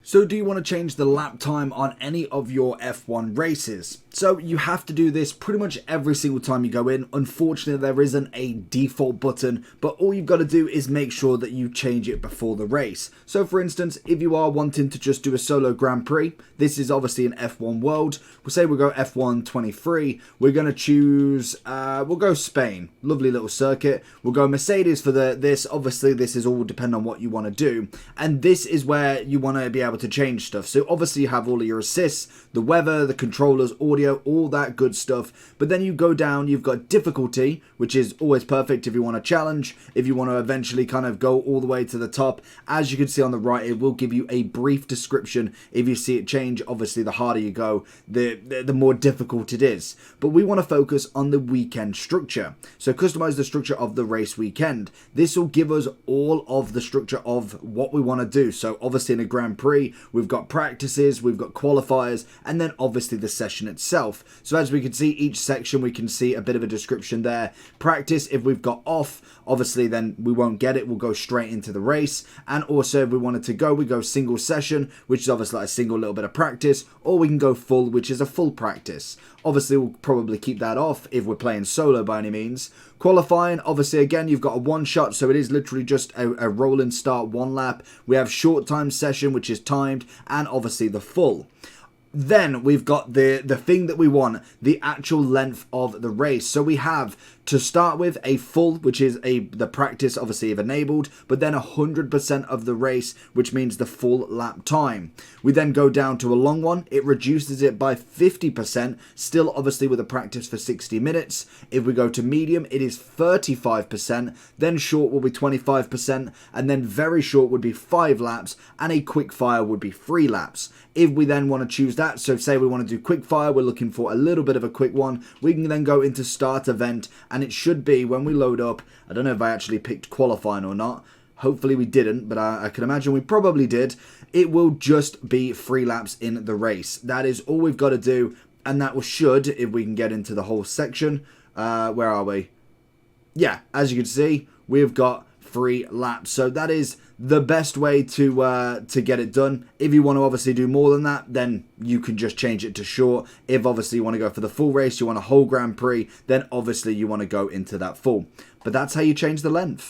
So do you want to change the lap time on any of your F1 races? So you have to do this pretty much every single time you go in. Unfortunately, there isn't a default button, but all you've got to do is make sure that you change it before the race. So for instance, if you are wanting to just do a solo Grand Prix, this is obviously an F1 World. We'll say we'll go F1 23. We're going to choose, we'll go Spain. Lovely little circuit. We'll go Mercedes for this. Obviously, this is all depending on what you want to do. And this is where you want to be able to change stuff. So obviously you have all of your assists, the weather, the controllers, audio, all that good stuff. But then you go down, you've got difficulty, which is always perfect if you want to challenge, if you want to eventually kind of go all the way to the top. As you can see on the right, it will give you a brief description. If you see it change, obviously the harder you go, the more difficult it is. But we want to focus on the weekend structure. So customize the structure of the race weekend. This will give us all of the structure of what we want to do. So obviously in a Grand Prix, we've got practices, we've got qualifiers, and then obviously the session itself. So as we can see, each section we can see a bit of a description there. Practice, if we've got off, obviously then we won't get it, we'll go straight into the race. And also if we wanted to go, we go single session, which is obviously like a single little bit of practice, or we can go full, which is a full practice. Obviously we'll probably keep that off if we're playing solo by any means. Qualifying, obviously again you've got a one shot, so it is literally just a rolling start, one lap. We have short time session, which is timed, and obviously the full. Then we've got the thing that we want, the actual length of the race. So we have, to start with, a full, which is the practice, obviously, if enabled, but then 100% of the race, which means the full lap time. We then go down to a long one. It reduces it by 50%, still obviously with a practice for 60 minutes. If we go to medium, it is 35%, then short will be 25%, and then very short would be 5 laps, and a quick fire would be 3 laps. If we then want to choose that, so say we want to do quick fire, we're looking for a little bit of a quick one, we can then go into start event, and it should be, when we load up, I don't know if I actually picked qualifying or not, hopefully we didn't, but I can imagine we probably did. It will just be 3 laps in the race. That is all we've got to do, and that should, if we can get into the whole section, where are we? Yeah, as you can see, we've got 3 laps. So that is the best way to get it done. If you want to obviously do more than that, then you can just change it to short. If obviously you want to go for the full race, you want a whole Grand Prix, then obviously you want to go into that full. But that's how you change the length.